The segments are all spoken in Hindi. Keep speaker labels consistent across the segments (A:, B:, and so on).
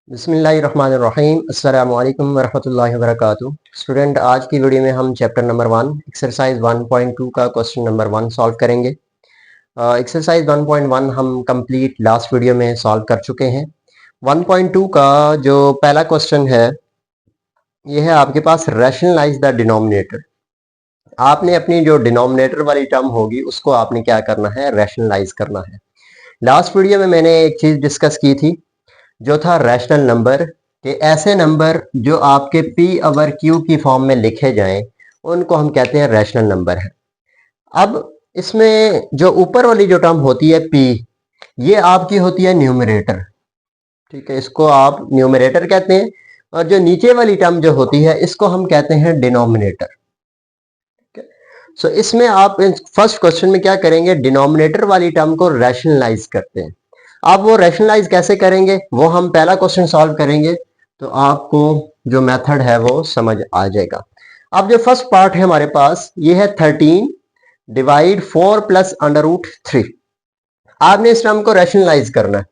A: बिस्मिल्लाहिर्रहमानिर्रहीम अस्सलामु अलैकुम वरहमतुल्लाहि वबरकातुहू। स्टूडेंट, आज की वीडियो में हम चैप्टर नंबर 1 एक्सरसाइज 1.2 का क्वेश्चन नंबर 1 सॉल्व करेंगे। एक्सरसाइज 1.1 हम कंप्लीट लास्ट वीडियो में सॉल्व कर चुके हैं। 1.2 का जो पहला क्वेश्चन है ये है आपके पास रैशनलाइज द डिनोमिनेटर। आपने अपनी जो डिनोमिनेटर वाली टर्म होगी उसको आपने क्या करना है, रैशनलाइज करना है। लास्ट वीडियो में मैंने एक चीज डिस्कस की थी जो था रैशनल नंबर के ऐसे नंबर जो आपके पी ओवर क्यू की फॉर्म में लिखे जाएं उनको हम कहते हैं रैशनल नंबर है। अब इसमें जो ऊपर वाली जो टर्म होती है पी, ये आपकी होती है न्यूमरेटर, ठीक है, इसको आप न्यूमरेटर कहते हैं। और जो नीचे वाली टर्म जो होती है इसको हम कहते हैं डिनोमिनेटर। सो इसमें आप फर्स्ट क्वेश्चन में क्या करेंगे, डिनोमिनेटर वाली टर्म को रैशनलाइज करते हैं। आप वो रैशनलाइज कैसे करेंगे वो हम पहला क्वेश्चन सॉल्व करेंगे तो आपको जो मेथड है वो समझ आ जाएगा। अब जो फर्स्ट पार्ट है हमारे पास ये है 13 डिवाइड 4 प्लस अंडर रूट 3। आपने इस टर्म को रैशनलाइज करना है,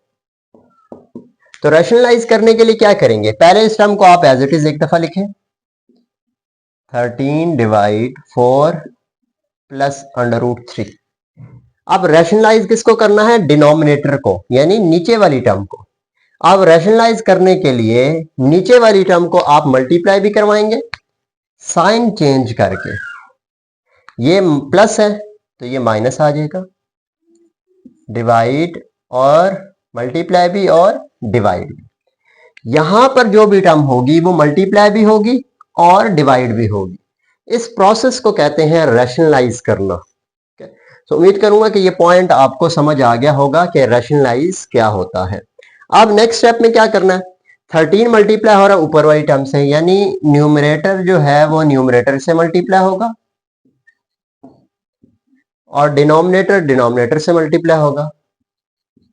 A: तो रैशनलाइज करने के लिए क्या करेंगे, पहले इस टर्म को आप एज इट इज एक दफा लिखें, 13 डिवाइड 4 प्लस अंडर रूट 3। अब रैशनलाइज किसको करना है, डिनोमिनेटर को, यानी नीचे वाली टर्म को। अब रैशनलाइज करने के लिए नीचे वाली टर्म को आप मल्टीप्लाई भी करवाएंगे साइन चेंज करके। ये प्लस है तो ये माइनस आ जाएगा, डिवाइड और मल्टीप्लाई भी और डिवाइड भी। यहां पर जो भी टर्म होगी वो मल्टीप्लाई भी होगी और डिवाइड भी होगी। इस प्रोसेस को कहते हैं रैशनलाइज करना। तो उम्मीद करूंगा कि ये पॉइंट आपको समझ आ गया होगा कि रैशनलाइज क्या होता है। अब नेक्स्ट स्टेप में क्या करना है, 13 मल्टीप्लाई हो रहा है ऊपर वाली टर्म से, यानी न्यूमरेटर जो है वो न्यूमरेटर से मल्टीप्लाई होगा और डिनोमिनेटर डिनोमिनेटर से मल्टीप्लाई होगा।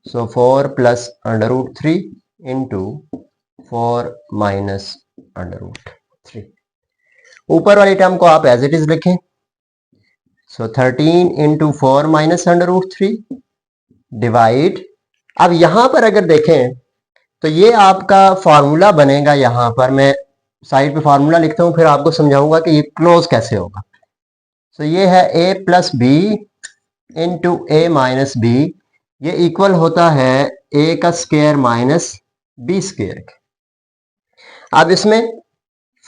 A: So 4 plus under root 3 into 4 minus under root 3। ऊपर वाली टर्म को आप एज इट इज लिखें, so 13 into 4 minus under root 3 divide. अब यहां पर अगर देखें तो ये आपका फॉर्मूला बनेगा, यहां पर मैं साइड पे फॉर्मूला लिखता हूं फिर आपको समझाऊंगा कि ये क्लोज कैसे होगा। सो ये है a plus b into a minus b, ये इक्वल होता है a का स्क्वायर माइनस बी स्क्वायर। अब इसमें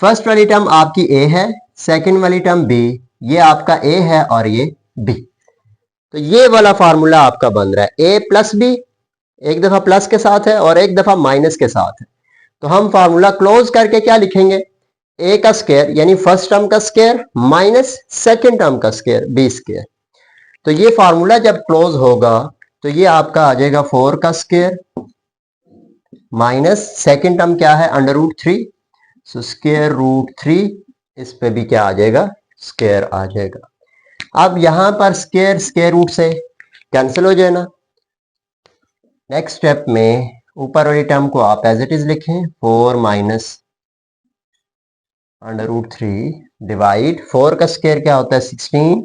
A: फर्स्ट वाली टर्म आपकी a है, सेकंड वाली टर्म b, ये आपका a है और ये b। तो ये वाला फार्मूला आपका बन रहा है a प्लस बी, एक दफा प्लस के साथ है और एक दफा माइनस के साथ है। तो हम फार्मूला क्लोज करके क्या लिखेंगे, a का स्क्वायर यानी फर्स्ट टर्म का स्क्वायर माइनस सेकंड टर्म का स्क्वायर b स्क्वायर। तो ये फार्मूला जब क्लोज होगा तो ये आपका आ जाएगा 4 का स्क्वायर माइनस सेकंड टर्म क्या है under root 3, so square root 3, इस पे भी क्या आ जाएगा, स्क्वायर आ जाएगा। अब यहां पर स्क्वायर स्क्वायर रूट से कैंसिल हो जाएगा। नेक्स्ट स्टेप में ऊपर वाली टर्म को आप एज इट इज लिखें, 4 माइनस अंडर रूट 3 डिवाइड 4 का स्क्वायर क्या होता है 16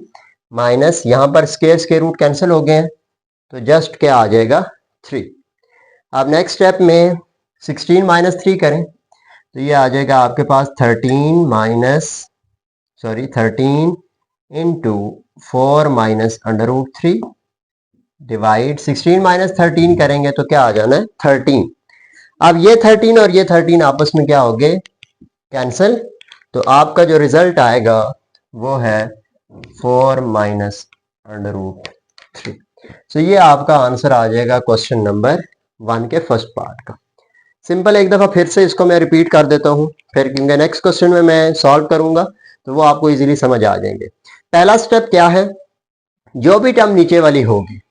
A: माइनस, यहां पर स्क्वायर स्क्वायर रूट कैंसिल हो गए हैं तो जस्ट क्या आ जाएगा 3। अब नेक्स्ट स्टेप में 16 माइनस 3 करें तो ये आ जाएगा आपके पास 13 into 4 minus under root 3 divide 16 minus 13 करेंगे तो क्या आ जाना है 13। अब ये 13 और ये 13 आपस में क्या हो गए, कैंसिल, तो आपका जो रिजल्ट आएगा वो है 4 माइनस अंडर रूट 3। सो ये आपका आंसर आ जाएगा क्वेश्चन नंबर 1 के फर्स्ट पार्ट का। सिंपल, एक दफा फिर से इसको मैं रिपीट कर देता हूं, फिर क्योंकि नेक्स्ट क्वेश्चन में मैं सॉल्व करूंगा तो वो आपको इजीली समझ आ जाएंगे। पहला स्टेप क्या है, जो भी टर्म नीचे वाली होगी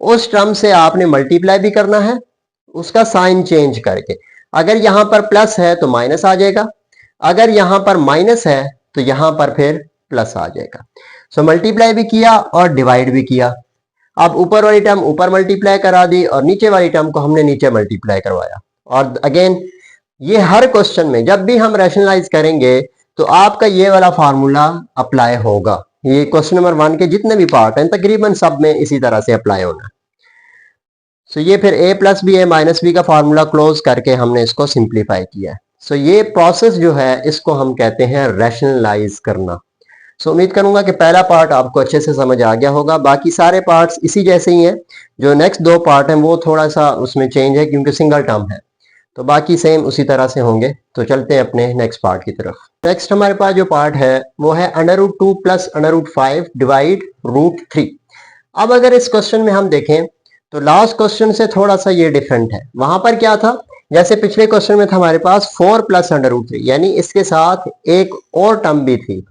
A: उस टर्म से आपने मल्टीप्लाई भी करना है उसका साइन चेंज करके। अगर यहां पर प्लस है तो माइनस आ जाएगा, अगर यहां पर माइनस है तो यहां पर फिर प्लस आ जाएगा। सो मल्टीप्लाई भी किया और डिवाइड भी किया। अब ऊपर वाली टर्म ऊपर मल्टीप्लाई करा दी और नीचे वाली टर्म को हमने नीचे मल्टीप्लाई करवाया। और अगेन ये हर क्वेश्चन में जब भी हम रैशनलाइज करेंगे तो आपका ये वाला फार्मूला अप्लाई होगा। ये क्वेश्चन नंबर 1 के जितने भी पार्ट हैं तकरीबन सब में इसी तरह से अप्लाई होना है। सो ये फिर a plus b a minus b का फॉर्मूला क्लोज करके हमने इसको सिंप्लीफाई किया है। सो ये प्रोसेस जो है इसको हम कहते हैं रैशनलाइज करना। सो उम्मीद करूंगा कि पहला पार्ट आपको अच्छे से समझ आ गया होगा। बाकी सारे पार्ट्स इसी जैसे ही हैं। जो नेक्स्ट दो पार्ट हैं वो थोड़ा सा उसमें चेंज है क्योंकि सिंगल टर्म है, तो बाकी सेम उसी तरह से होंगे। तो चलते हैं अपने नेक्स्ट पार्ट की तरफ। नेक्स्ट हमारे पास जो पार्ट है वो है √2 प्लस √5 डिवाइड √3। अब अगर इस क्वेश्चन में हम देखें तो लास्ट क्वेश्चन से थोड़ा सा ये डिफरेंट है। वहां पर क्या था, जैसे पिछले क्वेश्चन में था हमारे पास 4 प्लस √3, यानी इसके साथ एक और टर्म भी थी,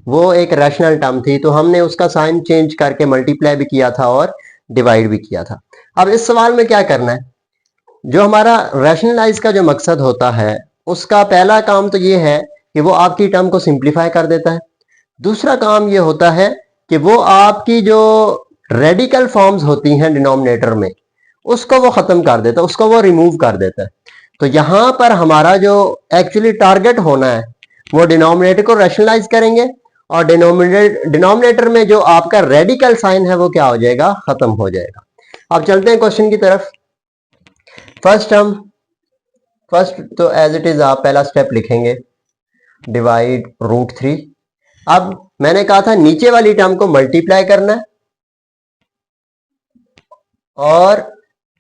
A: वो एक रैशनल टर्म थी, तो हमने उसका साइन चेंज करके मल्टीप्लाई भी किया था और डिवाइड भी किया था। अब इस सवाल में क्या करना है, जो हमारा रैशनलाइज का जो मकसद होता है उसका पहला काम तो ये है कि वो आपकी टर्म को सिंप्लीफाई कर देता है। दूसरा काम ये होता है कि वो आपकी जो रेडिकल फॉर्म्स होती हैं डिनोमिनेटर में उसको वो खत्म कर देता है, उसको वो रिमूव कर देता है। तो यहां पर हमारा जो एक्चुअली टारगेट होना है वो डिनोमिनेटर को रैशनलाइज करेंगे और डिनोमिनेटर में जो आपका रेडिकल साइन है वो क्या हो जाएगा, खत्म हो जाएगा। अब चलते हैं क्वेश्चन की तरफ। फर्स्ट तो एज इट इज आप पहला स्टेप लिखेंगे डिवाइड √3। अब मैंने कहा था नीचे वाली टर्म को मल्टीप्लाई करना है और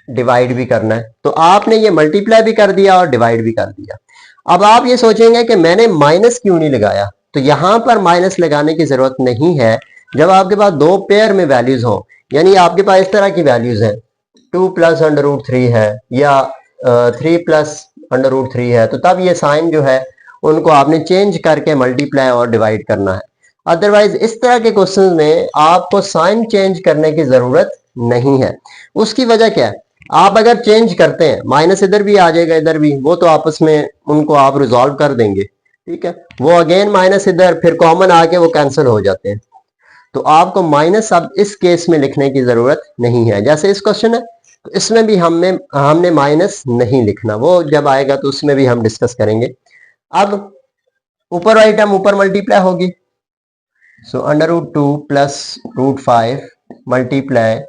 A: डिवाइड भी करना है, तो आपने ये मल्टीप्लाई भी कर दिया और डिवाइड भी कर दिया। अब आप ये सोचेंगे कि मैंने माइनस क्यों नहीं लगाया, तो यहां पर माइनस लगाने की जरूरत नहीं है। जब आपके पास दो पेयर में वैल्यूज हो, यानी आपके पास इस तरह की वैल्यूज है 2 प्लस √3 है या 3 प्लस √3 है, तो तब ये साइन जो है उनको आपने चेंज करके मल्टीप्लाई और डिवाइड करना है। अदरवाइज इस तरह के क्वेश्चन में आपको साइन चेंज करने की जरूरत नहीं है। उसकी वजह क्या है, आप अगर चेंज करते हैं माइनस इधर भी आ जाएगा इधर भी, वो तो आपस में उनको आप रिजॉल्व कर देंगे, ठीक है। वो अगेन माइनस इधर फिर कॉमन आके वो कैंसिल हो जाते हैं। तो आपको माइनस अब इस केस में लिखने की जरूरत नहीं है। जैसे इस क्वेश्चन है तो इसमें भी हमने माइनस नहीं लिखना, वो जब आएगा तो उसमें भी हम डिस्कस करेंगे। अब ऊपर वाली टर्म ऊपर मल्टीप्लाई होगी, सो √2 प्लस √5 मल्टीप्लाई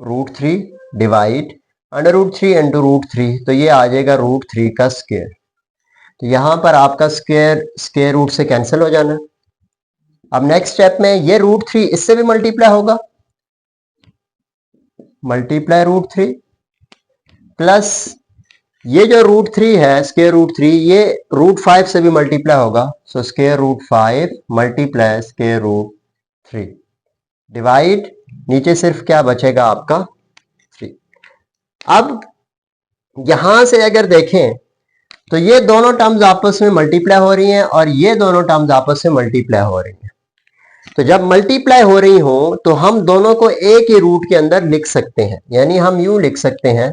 A: √3 डिवाइड √3 इंटू √3, तो ये आ जाएगा √3 का स्क्वायर। तो यहां पर आपका स्क्वायर रूट से कैंसिल हो जाना। अब नेक्स्ट स्टेप में ये √3 इससे भी मल्टीप्लाई होगा, मल्टीप्लाई √3 प्लस ये जो √3 है स्क्वायर √3 ये √5 से भी मल्टीप्लाई होगा, so square √5 multiply square √3 divide नीचे सिर्फ क्या बचेगा आपका 3। अब यहां से अगर देखें तो ये दोनों टर्म्स आपस में मल्टीप्लाई हो रही हैं और ये दोनों टर्म्स आपस में मल्टीप्लाई हो रही हैं। तो जब मल्टीप्लाई हो रही हो तो हम दोनों को एक ही रूट के अंदर लिख सकते हैं, यानी हम यूं लिख सकते हैं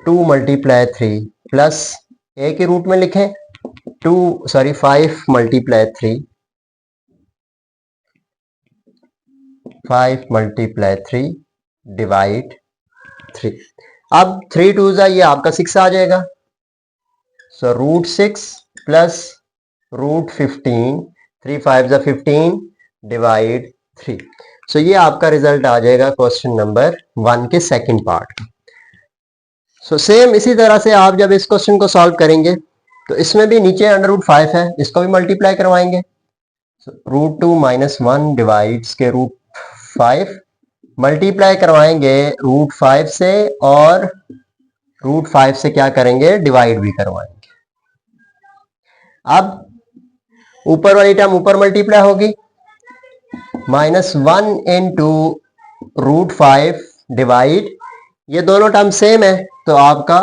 A: 2 मल्टीप्लाई 3 प्लस एक ही रूट में लिखें 5 मल्टीप्लाई 3 5 मल्टीप्लाई 3 डिवाइड 3। अब 3 2 ये आपका 6 आ जाएगा, सो √6 प्लस √15 3 5 15 डिवाइड 3। सो ये आपका रिजल्ट आ जाएगा क्वेश्चन नंबर 1 के सेकंड पार्ट। सो सेम इसी तरह से आप जब इस क्वेश्चन को सॉल्व करेंगे तो इसमें भी नीचे √5 है, इसको भी मल्टीप्लाई करवाएंगे, √2 - 1 डिवाइड के √5 मल्टीप्लाई करवाएंगे √5 से और √5 से क्या करेंगे, डिवाइड भी करवाएंगे। अब ऊपर वाली टर्म ऊपर मल्टीप्लाई होगी, -1 इंटू √5 डिवाइड, ये दोनों टर्म सेम है तो आपका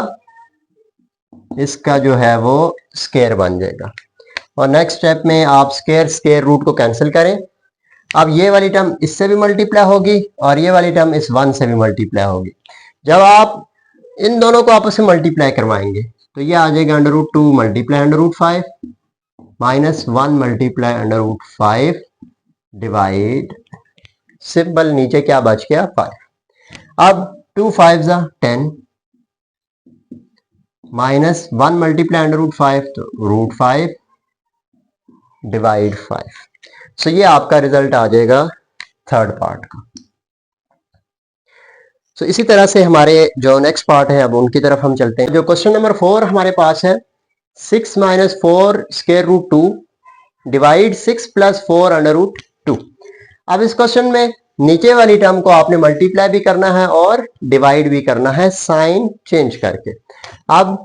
A: इसका जो है वो स्क्वायर बन जाएगा। और नेक्स्ट स्टेप में आप स्क्वायर रूट को कैंसिल करें। अब ये वाली टर्म इससे भी मल्टीप्लाई होगी और ये वाली टर्म इस 1 से भी मल्टीप्लाई होगी। जब आप इन दोनों को आपस में मल्टीप्लाई करवाएंगे तो ये आ जाएगा √2 मल्टीप्लाई √5 -1 मल्टीप्लाई √5 डिवाइड, सिंपल नीचे क्या बच गया 5। अब 2 5 10 -1 मल्टीप्लाई √5 तो √5 डिवाइड 5। सो ये आपका रिजल्ट आ जाएगा थर्ड पार्ट का। सो इसी तरह से हमारे जो नेक्स्ट पार्ट है अब उनकी तरफ हम चलते हैं। जो क्वेश्चन नंबर 4 हमारे पास है 6 minus 4 square root 2 divide 6 plus 4 under root 2। अब इस क्वेश्चन में नीचे वाली टर्म को आपने मल्टीप्लाई भी करना है और डिवाइड भी करना है साइन चेंज करके। अब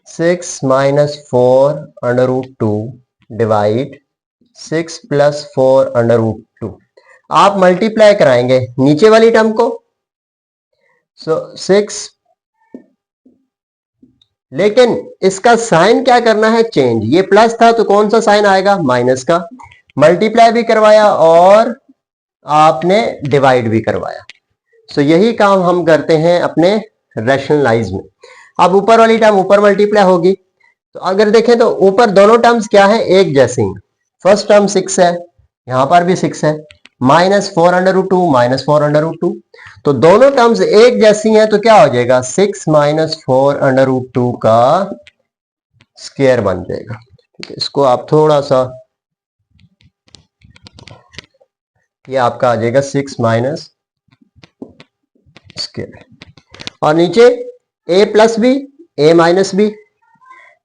A: 6 minus 4 under root 2 divide 6 plus 4 under root 2 आप मल्टीप्लाई कराएंगे नीचे वाली टर्म को। सो 6, लेकिन इसका साइन क्या करना है चेंज। ये प्लस था तो कौन सा साइन आएगा माइनस का। मल्टीप्लाई भी करवाया और आपने डिवाइड भी करवाया। सो यही काम हम करते हैं अपने रैशनलाइज में। अब ऊपर वाली टर्म ऊपर मल्टीप्लाई होगी तो अगर देखें तो ऊपर दोनों टर्म्स क्या है एक जैसी हैं। फर्स्ट टर्म 6 है, यहां पर भी 6 है, minus 4 under root 2 minus 4 under root 2, तो दोनों टर्म्स एक जैसी हैं तो क्या हो जाएगा 6 माइनस 4 अंडर रूट 2 का स्क्वायर बन जाएगा। ठीक है, इसको आप थोड़ा सा, ये आपका आ जाएगा 6 माइनस स्क्वायर और नीचे a plus b a minus b,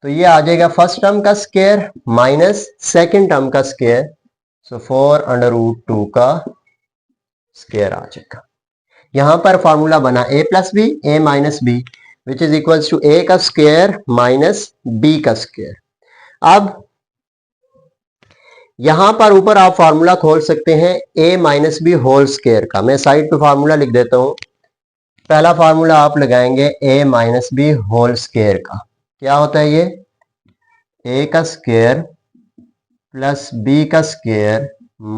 A: तो ये आ जाएगा फर्स्ट टर्म का स्क्वायर माइनस सेकेंड टर्म का स्क्वायर। सो 4 अंडर रूट 2 का स्क्वायर आ जाएगा। यहां पर फॉर्मूला बना a plus b a minus b which is equals to a का स्क्वायर माइनस b का स्क्वायर। अब यहां पर ऊपर आप फार्मूला खोल सकते हैं a minus b whole square का। मैं साइड पे फार्मूला लिख देता हूं। पहला फार्मूला आप लगाएंगे a minus b whole square का। क्या होता है ये a का स्क्वायर प्लस b का स्क्वायर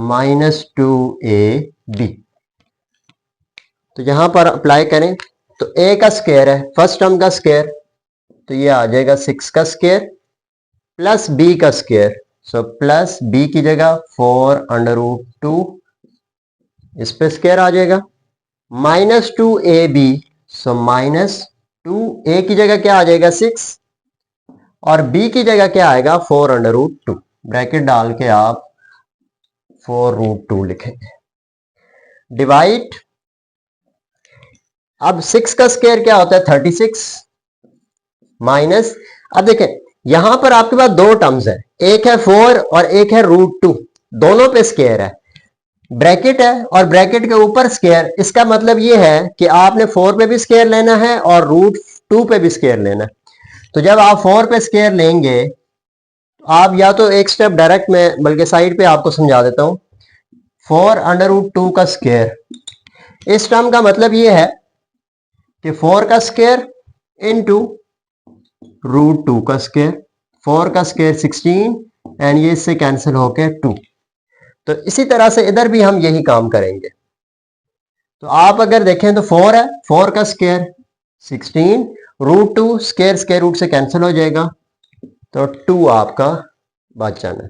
A: माइनस 2ab। तो यहां पर अप्लाई करें तो a का स्क्वायर है फर्स्ट टर्म का स्क्वायर, तो ये आ जाएगा 6 का स्क्वायर प्लस b का स्क्वायर। सो प्लस b की जगह 4 अंडर रूट 2, इस पे स्क्वायर आ जाएगा, minus 2ab। So minus 2a की जगह क्या आ जाएगा 6 और b की जगह क्या आएगा 4 अंडर रूट 2। ब्रैकेट डाल के आप 4 रूट 2 लिखेंगे। डिवाइड, अब 6 का स्क्वायर क्या होता है 36 माइनस, अब देखें यहां पर आपके पास दो टर्म्स है, एक है 4 और एक है रूट 2, दोनों पे स्क्वायर है, ब्रैकेट है और ब्रैकेट के ऊपर स्क्वायर। इसका मतलब ये है कि आपने 4 पे भी स्क्वायर लेना है और रूट 2 पे भी स्क्वायर लेना है। तो जब आप 4 पे स्क्वायर लेंगे तो आप या तो एक स्टेप डायरेक्ट में, बल्कि साइड पे आपको समझा देता हूं, 4 अंडर रूट 2 का स्क्वायर, इस टर्म का मतलब ये है कि 4 का स्क्वायर इनटू रूट 2 का स्क्वायर, 4 का स्क्वायर 16 एंड ये इससे कैंसिल होके 2। तो इसी तरह से इधर भी हम यही काम करेंगे। तो आप अगर देखें तो 4 है, 4 का square 16, root 2 square square root से कैंसिल हो जाएगा तो 2 आपका बच जाना है।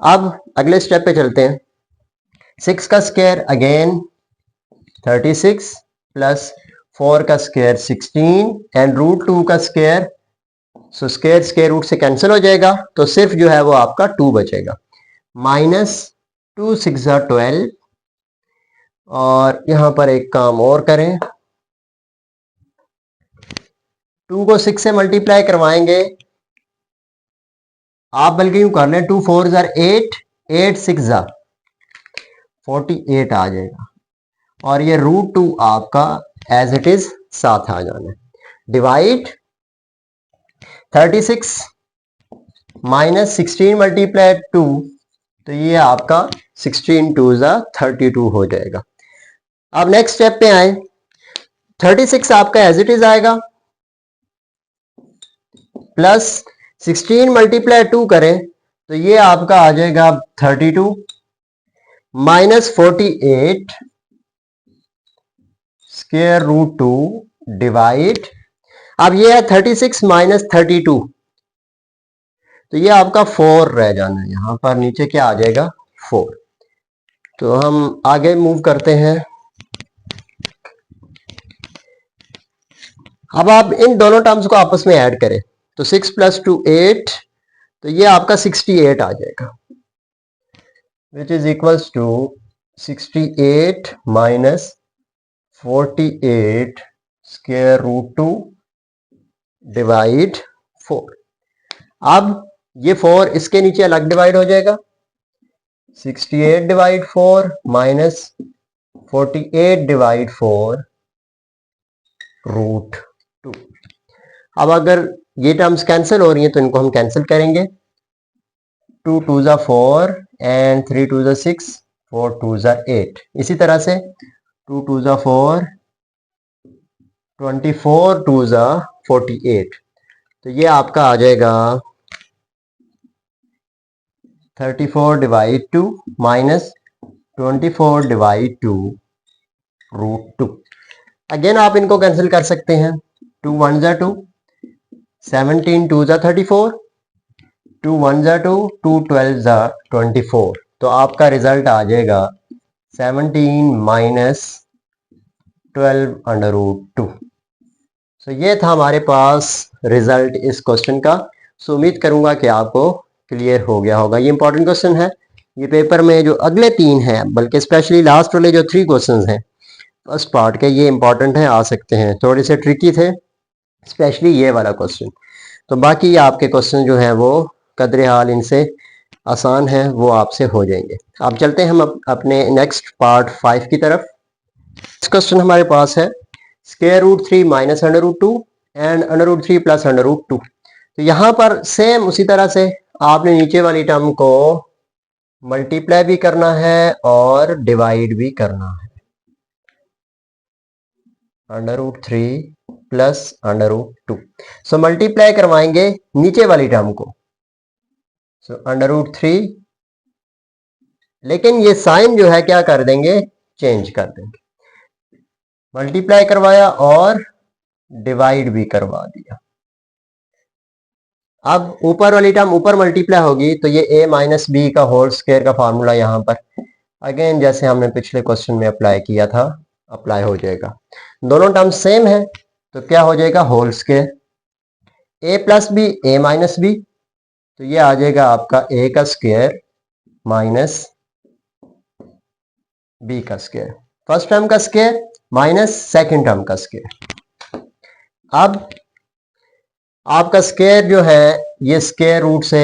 A: अब अगले स्टेप पे चलते हैं। 6 का स्क्वायर अगेन 36 प्लस 4 का स्क्वायर 16 एंड रूट 2 का square, so square square root से कैंसिल हो जाएगा तो सिर्फ जो है वो आपका 2 बचेगा, माइनस 2 6 12। और यहां पर एक काम और करें, 2 को 6 से मल्टीप्लाई करवाएंगे आप, बल्कि यूं कर लें 2 4 8, 8 6 48 आ जाएगा और ये रूट 2 आपका एज इट इज साथ आ जाना है। डिवाइड 36 माइनस 16 मल्टीप्लाई 2, तो ये आपका 16 2 32 हो जाएगा। अब नेक्स्ट स्टेप पे आए, 36 आपका एज इट इज आएगा प्लस 16 मल्टीप्लाई 2 करें तो ये आपका आ जाएगा 32 माइनस 48 स्क्वायर रूट 2 डिवाइड, अब ये है 36 माइनस 32, तो ये आपका 4 रह जाना है, यहां पर नीचे क्या आ जाएगा 4। तो हम आगे मूव करते हैं। अब आप इन दोनों टर्म्स को आपस में ऐड करें तो 6 प्लस 2 8, तो ये आपका 68 आ जाएगा which is equals to 68 minus 48 square root 2 divide 4। अब ये 4 इसके नीचे अलग डिवाइड हो जाएगा, 68 डिवाइड 4 माइनस 48 डिवाइड 4 रूट 2। अब अगर ये टर्म्स कैंसिल हो रही हैं तो इनको हम कैंसिल करेंगे। 2 2 ज़ा 4 एंड 3 2 ज़ा 6, 4 2 ज़ा 8। इसी तरह से 2 2 ज़ा 4, 24 2 ज़ा 48। तो ये आपका आ जाएगा 34 divide 2 minus 24 divide 2 root 2। Again आप इनको कैंसिल कर सकते हैं। 2 1 ज़ा 2, 17 2 ज़ा 34, 2 1 ज़ा 2, 2 12 ज़ा 24। तो आपका रिजल्ट आ जाएगा 17 माइनस 12 अंडर रूट 2। सो ये था हमारे पास रिजल्ट इस क्वेश्चन का। सो उम्मीद करूंगा कि आपको क्लियर हो गया होगा। ये इंपॉर्टेंट क्वेश्चन है। ये पेपर में जो अगले 3 हैं, बल्कि स्पेशली लास्ट वाले जो 3 क्वेश्चंस हैं फर्स्ट पार्ट के, ये इंपॉर्टेंट है, आ सकते हैं। थोड़े से ट्रिकी थे, स्पेशली ये वाला क्वेश्चन। तो बाकी आपके क्वेश्चन जो है वो कदरे हाल इनसे आसान है, वो आपसे हो जाएंगे। अब चलते हैं हम अपने नेक्स्ट पार्ट 5 की तरफ। इस क्वेश्चन हमारे पास है square root 3 minus under root 2 and under root 3 plus under root 2। तो यहाँ पर सेम उसी तरह से आपने नीचे वाली टर्म को मल्टीप्लाई भी करना है और डिवाइड भी करना है। Under root 3 plus under root 2। So multiply करवाएंगे नीचे वाली टर्म को। सो अंडर रूट 3, लेकिन ये साइन जो है क्या कर देंगे, चेंज कर देंगे। मल्टीप्लाई करवाया और डिवाइड भी करवा दिया। अब ऊपर वाली टर्म ऊपर मल्टीप्लाई होगी तो ये a माइनस बी का होल स्क्वायर का फॉर्मूला यहां पर अगेन जैसे हमने पिछले क्वेश्चन में अप्लाई किया था अप्लाई हो जाएगा। दोनों टर्म सेम है तो क्या हो जाएगा, whole square. a plus b a minus b, तो ये आ जाएगा आपका a का स्क्वायर माइनस b का स्क्वायर। फर्स्ट टर्म का स्क्वायर माइनस सेकेंड टर्म का स्क्वायर। अब आपका स्क्वायर जो है ये स्क्वायर रूट से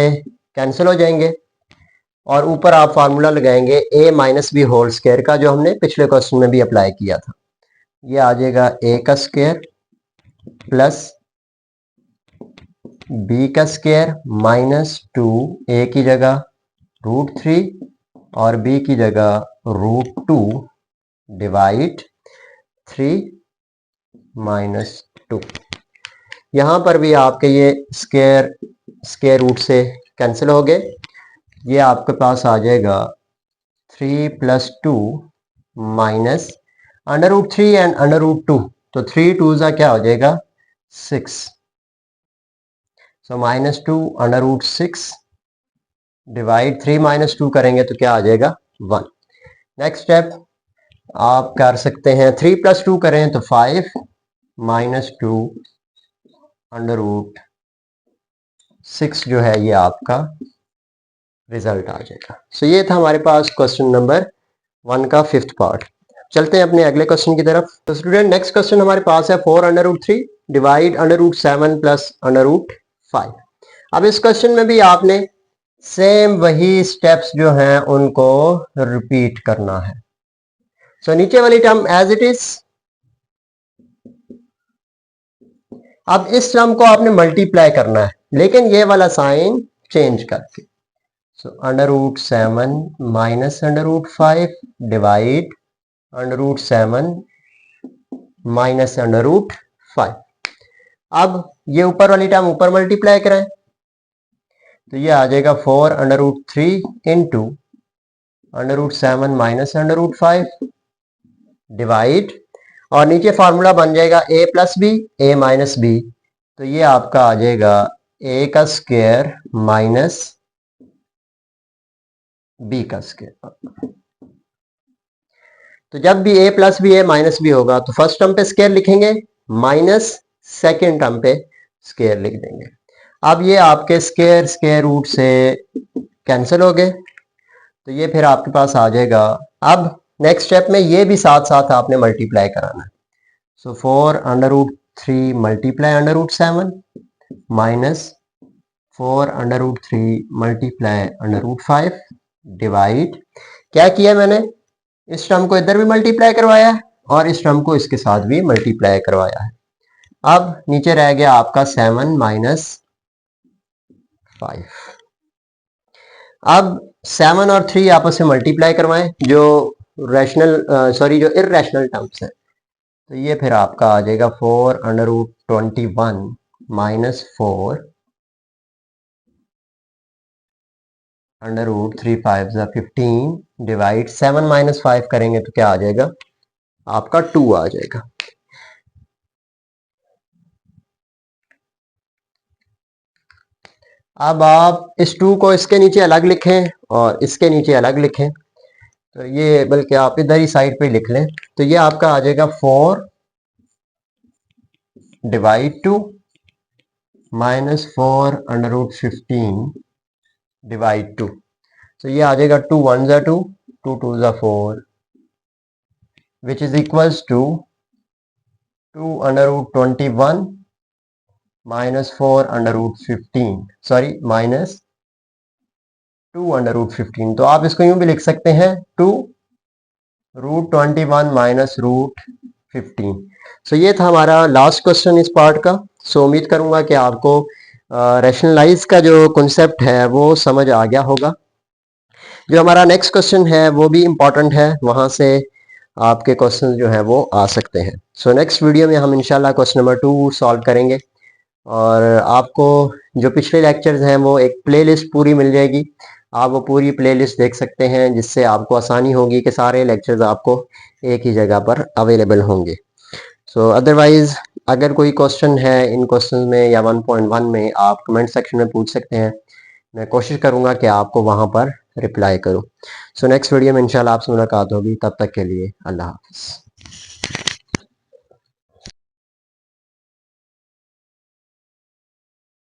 A: कैंसिल हो जाएंगे और ऊपर आप फार्मूला लगाएंगे a minus b whole square का, जो हमने पिछले क्वेश्चन में भी अप्लाई किया था। ये आ जाएगा a का स्क्वायर प्लस b का स्क्वायर माइनस 2 a की जगह रूट 3 और b की जगह रूट 2 डिवाइड 3 माइनस 2। यहां पर भी आपके ये स्क्वायर रूट से कैंसिल हो गए। ये आपके पास आ जाएगा 3 plus 2 minus under root 3 and under root 2, तो 3 2 ज़ा क्या हो जाएगा 6। So minus 2 under root 6 divide 3 minus 2 करेंगे तो क्या आ जाएगा 1। नेक्स्ट स्टेप आप कर सकते हैं, 3 प्लस 2 करें तो 5 माइनस 2 अंडर रूट 6 जो है ये आपका रिजल्ट आ जाएगा। सो ये था हमारे पास क्वेश्चन नंबर 1 का 5th पार्ट। चलते हैं अपने अगले क्वेश्चन की तरफ। तो स्टूडेंट नेक्स्ट क्वेश्चन हमारे पास है 4 under root 3 divide under root 7 plus under root 5। अब इस क्वेश्चन में भी आपने सेम वही स्टेप्स जो हैं उनको रिपीट करना है। सो नीचे वाली टर्म एज इट इज। अब इस टर्म को आपने मल्टीप्लाई करना है, लेकिन ये वाला साइन चेंज करके। So under root 7 minus under root 5 divide under root 7 minus under root 5। अब ये ऊपर वाली टर्म ऊपर मल्टीप्लाई करें तो ये आ जाएगा 4 under root 3 into under root 7 minus under root 5 divide, और नीचे फार्मूला बन जाएगा a plus b a minus b, तो ये आपका आ जाएगा a का स्क्वायर माइनस b का स्क्वायर। तो जब भी a plus b a minus b होगा तो फर्स्ट टर्म पे स्क्वायर लिखेंगे माइनस सेकेंड टर्म पे स्क्वायर लिख देंगे। अब ये आपके स्क्वायर रूट से कैंसिल हो गए तो ये फिर आपके पास आ जाएगा। अब नेक्स्ट स्टेप में ये भी साथ साथ आपने मल्टीप्लाई कराना है। सो 4√3 मल्टीप्लाई √7 माइनस 4√3 मल्टीप्लाई √5 डिवाइड, क्या किया मैंने, इस टर्म को इधर भी मल्टीप्लाई करवाया है और इस टर्म को इसके साथ भी मल्टीप्लाई करवाया है। अब नीचे रह गया आपका 7 माइनस 5। अब 7 और 3 आपस में मल्टीप्लाई करवाएं, जो जो इर्रेशनल टर्म्स है, तो ये फिर आपका आ जाएगा 4√21 माइनस 4√3 5 15 डिवाइड 7 माइनस 5 करेंगे तो क्या आ जाएगा, आपका 2 आ जाएगा। अब आप इस 2 को इसके नीचे अलग लिखें और इसके नीचे अलग लिखें, तो ये बल्कि आप इधर ही साइड पे लिख लें, तो ये आपका आ जाएगा 4 डिवाइड 2 माइनस 4√15 डिवाइड 2, तो ये आ जाएगा 2 1 ज़ा 2, 2 2 ज़ा 4 which is equals to 2√21 minus 4√15 sorry minus 2√15। तो आप इसको यूं भी लिख सकते हैं 2√21 माइनस √15। सो ये था हमारा लास्ट क्वेश्चन इस पार्ट का। सो उम्मीद करूंगा कि आपको रैशनलाइज का जो कॉन्सेप्ट है वो समझ आ गया होगा। जो हमारा नेक्स्ट क्वेश्चन है वो भी इम्पॉर्टेंट है, वहां से आपके क्वेश्चन जो है वो आ सकते हैं। सो नेक्स्ट वीडियो में हम इंशाल्लाह क्वेश्चन नंबर 2 सॉल्व करेंगे और आपको जो पिछले लेक्चर्स हैं वो एक प्लेलिस्ट पूरी मिल जाएगी, आप वो पूरी प्लेलिस्ट देख सकते हैं, जिससे आपको आसानी होगी कि सारे लेक्चर्स आपको एक ही जगह पर अवेलेबल होंगे। सो अदरवाइज अगर कोई क्वेश्चन है इन क्वेश्चन में या 1.1 में, आप कमेंट सेक्शन में पूछ सकते हैं, मैं कोशिश करूंगा कि आपको वहां पर रिप्लाई करूं। सो नेक्स्ट वीडियो में इंशाल्लाह आपसे मुलाकात होगी, तब तक के लिए अल्लाह हाफिज़।